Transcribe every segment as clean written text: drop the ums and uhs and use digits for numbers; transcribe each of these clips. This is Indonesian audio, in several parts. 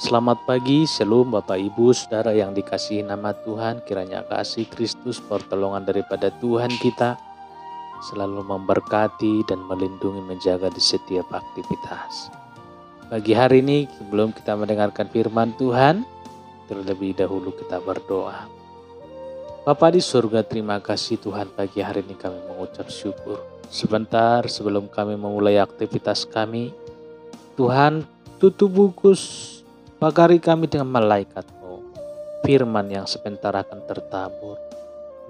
Selamat pagi, shalom Bapak Ibu Saudara yang dikasihi nama Tuhan. Kiranya kasih Kristus, pertolongan daripada Tuhan kita selalu memberkati dan melindungi menjaga di setiap aktivitas. Pagi hari ini sebelum kita mendengarkan firman Tuhan, terlebih dahulu kita berdoa. Bapa di surga, terima kasih Tuhan, pagi hari ini kami mengucap syukur. Sebentar sebelum kami memulai aktivitas kami, Tuhan tutup bungkus pagari kami dengan malaikat-Mu. Firman yang sebentar akan tertabur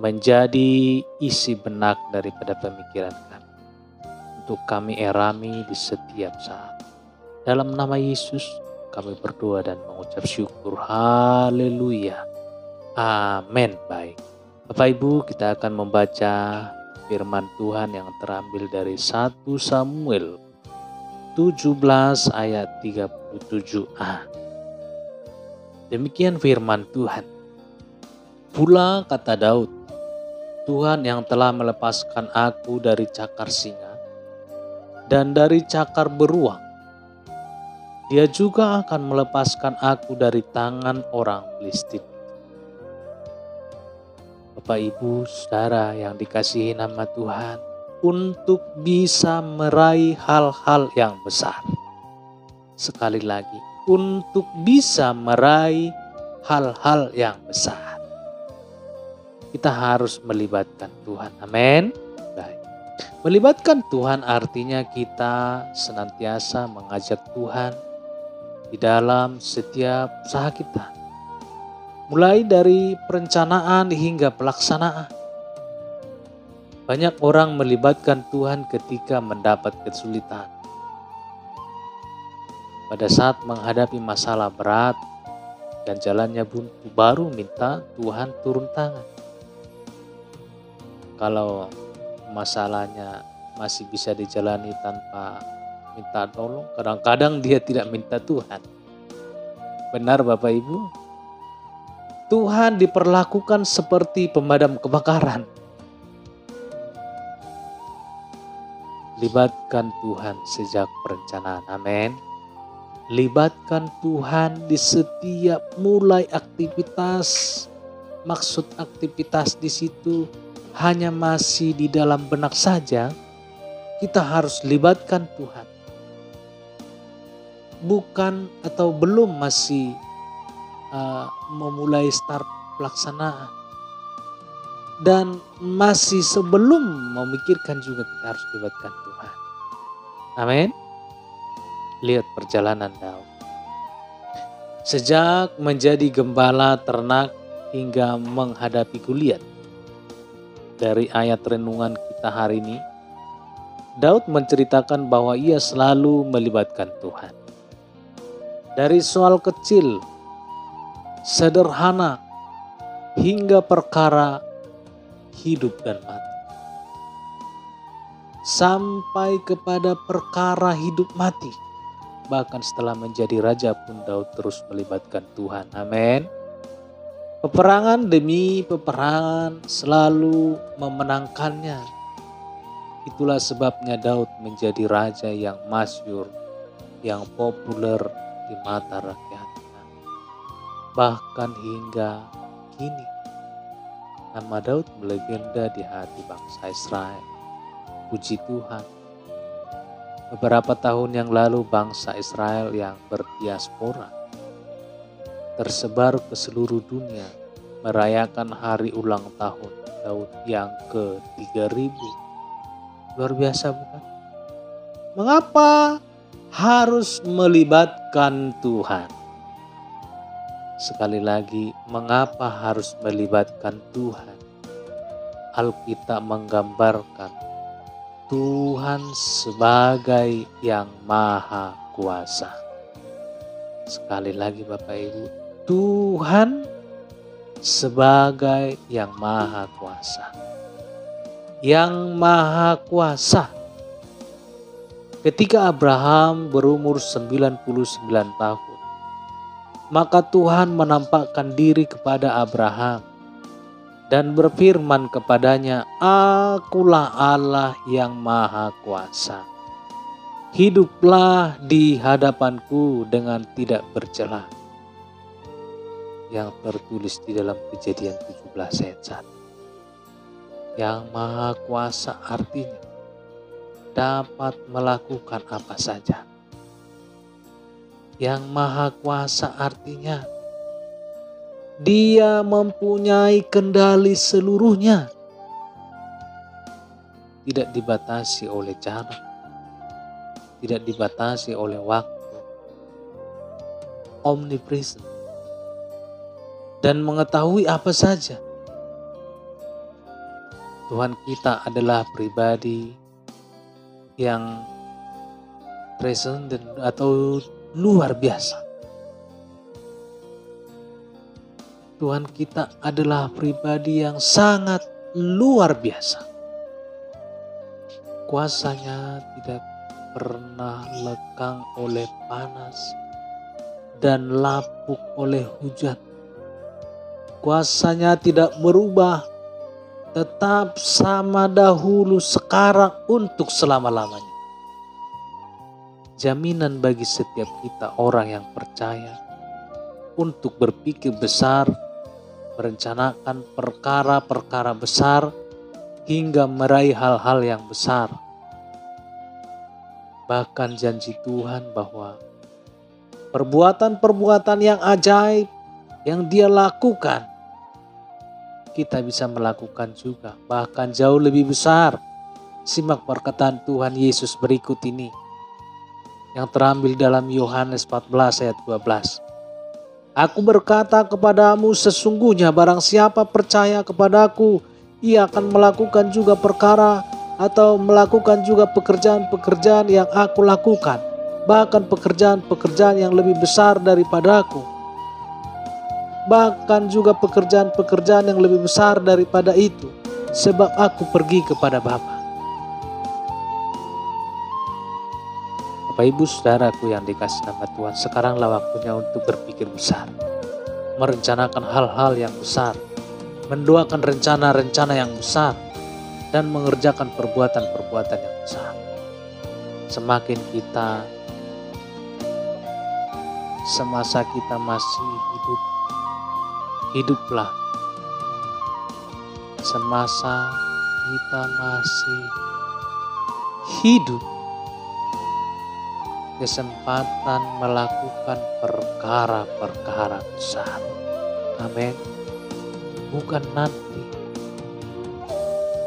menjadi isi benak daripada pemikiran kami, untuk kami erami di setiap saat. Dalam nama Yesus kami berdoa dan mengucap syukur. Haleluya. Amin. Baik, Bapak Ibu, kita akan membaca firman Tuhan yang terambil dari 1 Samuel 17 ayat 37a. Demikian firman Tuhan. Pula kata Daud, Tuhan yang telah melepaskan aku dari cakar singa dan dari cakar beruang, Dia juga akan melepaskan aku dari tangan orang Filistin. Bapak Ibu Saudara yang dikasihi nama Tuhan, untuk bisa meraih hal-hal yang besar. Sekali lagi, untuk bisa meraih hal-hal yang besar, kita harus melibatkan Tuhan. Amin. Baik. Melibatkan Tuhan artinya kita senantiasa mengajak Tuhan di dalam setiap usaha kita. Mulai dari perencanaan hingga pelaksanaan. Banyak orang melibatkan Tuhan ketika mendapat kesulitan. Pada saat menghadapi masalah berat dan jalannya buntu, baru minta Tuhan turun tangan. Kalau masalahnya masih bisa dijalani tanpa minta tolong, kadang-kadang dia tidak minta Tuhan. Benar Bapak Ibu? Tuhan diperlakukan seperti pemadam kebakaran. Libatkan Tuhan sejak perencanaan. Amin. Libatkan Tuhan di setiap mulai aktivitas. Maksud aktivitas di situ hanya masih di dalam benak saja. Kita harus libatkan Tuhan. Bukan atau belum masih memulai start pelaksanaan. Dan masih sebelum memikirkan juga kita harus libatkan Tuhan. Amin. Lihat perjalanan Daud. Sejak menjadi gembala ternak hingga menghadapi Goliat. Dari ayat renungan kita hari ini, Daud menceritakan bahwa ia selalu melibatkan Tuhan. Dari soal kecil, sederhana, hingga perkara hidup dan mati. Sampai kepada perkara hidup mati. Bahkan setelah menjadi raja pun Daud terus melibatkan Tuhan. Amin. Peperangan demi peperangan selalu memenangkannya. Itulah sebabnya Daud menjadi raja yang masyhur, yang populer di mata rakyatnya. Bahkan hingga kini nama Daud melegenda di hati bangsa Israel. Puji Tuhan. Beberapa tahun yang lalu bangsa Israel yang berdiaspora tersebar ke seluruh dunia merayakan hari ulang tahun Daud yang ke-3000. Luar biasa bukan? Mengapa harus melibatkan Tuhan? Sekali lagi, mengapa harus melibatkan Tuhan? Alkitab menggambarkan Tuhan sebagai yang maha kuasa. Sekali lagi Bapak Ibu, Tuhan sebagai yang maha kuasa. Yang maha kuasa. Ketika Abraham berumur 99 tahun, maka Tuhan menampakkan diri kepada Abraham dan berfirman kepadanya, Akulah Allah yang maha kuasa. Hiduplah di hadapanku dengan tidak bercela. yang tertulis di dalam Kejadian 17 ayat 1. Yang Maha Kuasa artinya dapat melakukan apa saja. Yang Maha Kuasa artinya Dia mempunyai kendali seluruhnya. Tidak dibatasi oleh jarak, tidak dibatasi oleh waktu. Omnipresent. Dan mengetahui apa saja. Tuhan kita adalah pribadi yang present atau luar biasa. Tuhan kita adalah pribadi yang sangat luar biasa. Kuasanya tidak pernah lekang oleh panas dan lapuk oleh hujan. Kuasanya tidak berubah, tetap sama dahulu, sekarang, untuk selama-lamanya. Jaminan bagi setiap kita orang yang percaya untuk berpikir besar, merencanakan perkara-perkara besar, hingga meraih hal-hal yang besar. Bahkan janji Tuhan bahwa perbuatan-perbuatan yang ajaib yang Dia lakukan, kita bisa melakukan juga, bahkan jauh lebih besar. Simak perkataan Tuhan Yesus berikut ini, yang terambil dalam Yohanes 14 ayat 12. Aku berkata kepadamu, sesungguhnya barang siapa percaya kepadaku, ia akan melakukan juga perkara atau melakukan juga pekerjaan-pekerjaan yang aku lakukan. Bahkan pekerjaan-pekerjaan yang lebih besar daripada aku. Bahkan juga pekerjaan-pekerjaan yang lebih besar daripada itu. Sebab aku pergi kepada Bapa. Bapak Ibu Saudaraku yang dikasih nama Tuhan, sekaranglah waktunya untuk berpikir besar. Merencanakan hal-hal yang besar. Mendoakan rencana-rencana yang besar. Dan mengerjakan perbuatan-perbuatan yang besar. Semakin kita, semasa kita masih hidup, hiduplah. Semasa kita masih hidup, kesempatan melakukan perkara-perkara besar. Amin. Bukan nanti,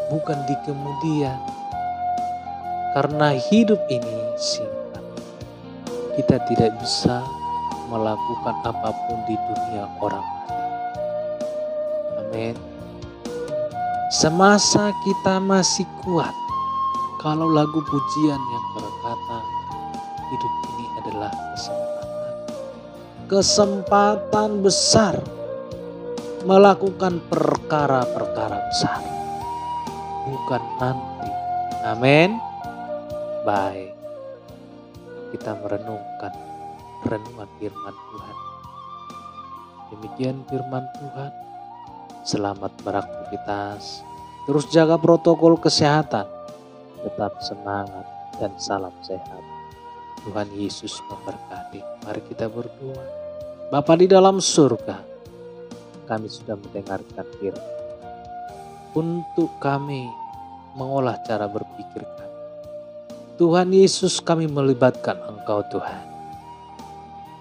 bukan di kemudian. Karena hidup ini singkat. Kita tidak bisa melakukan apapun di dunia orang mati. Amin. Semasa kita masih kuat, kalau lagu pujian yang berkata, hidup ini adalah kesempatan besar melakukan perkara-perkara besar, bukan nanti. Amin. Baik, kita merenungkan renungan firman Tuhan. Demikian firman Tuhan. Selamat beraktivitas, terus jaga protokol kesehatan, tetap semangat dan salam sehat. Tuhan Yesus memberkati. Mari kita berdoa. Bapa di dalam surga, kami sudah mendengarkan firman. Untuk kami mengolah cara berpikir kami. Tuhan Yesus, kami melibatkan Engkau Tuhan.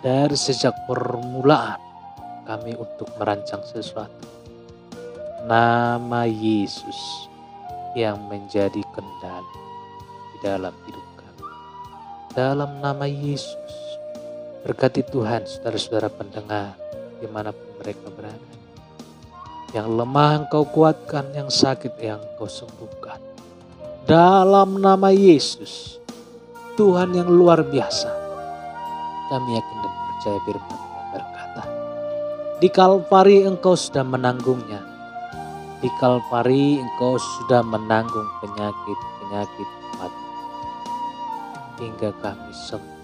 Dari sejak permulaan kami untuk merancang sesuatu. Nama Yesus yang menjadi kendali di dalam hidup kami. Dalam nama Yesus, berkati Tuhan saudara-saudara pendengar dimanapun mereka berada. Yang lemah Engkau kuatkan, yang sakit yang Engkau sembuhkan. Dalam nama Yesus, Tuhan yang luar biasa, kami yakin dan percaya firman yang berkata, di Kalvari Engkau sudah menanggungnya. Di Kalvari Engkau sudah menanggung penyakit-penyakit mati. Hingga kami sembuh.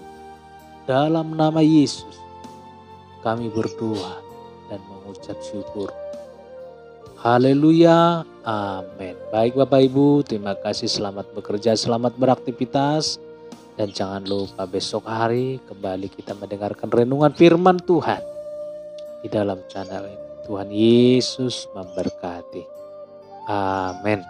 Dalam nama Yesus, kami berdoa dan mengucap syukur. Haleluya, amin. Baik Bapak Ibu, terima kasih, selamat bekerja, selamat beraktivitas. Dan jangan lupa besok hari kembali kita mendengarkan renungan firman Tuhan. di dalam channel ini. Tuhan Yesus memberkati. Amin.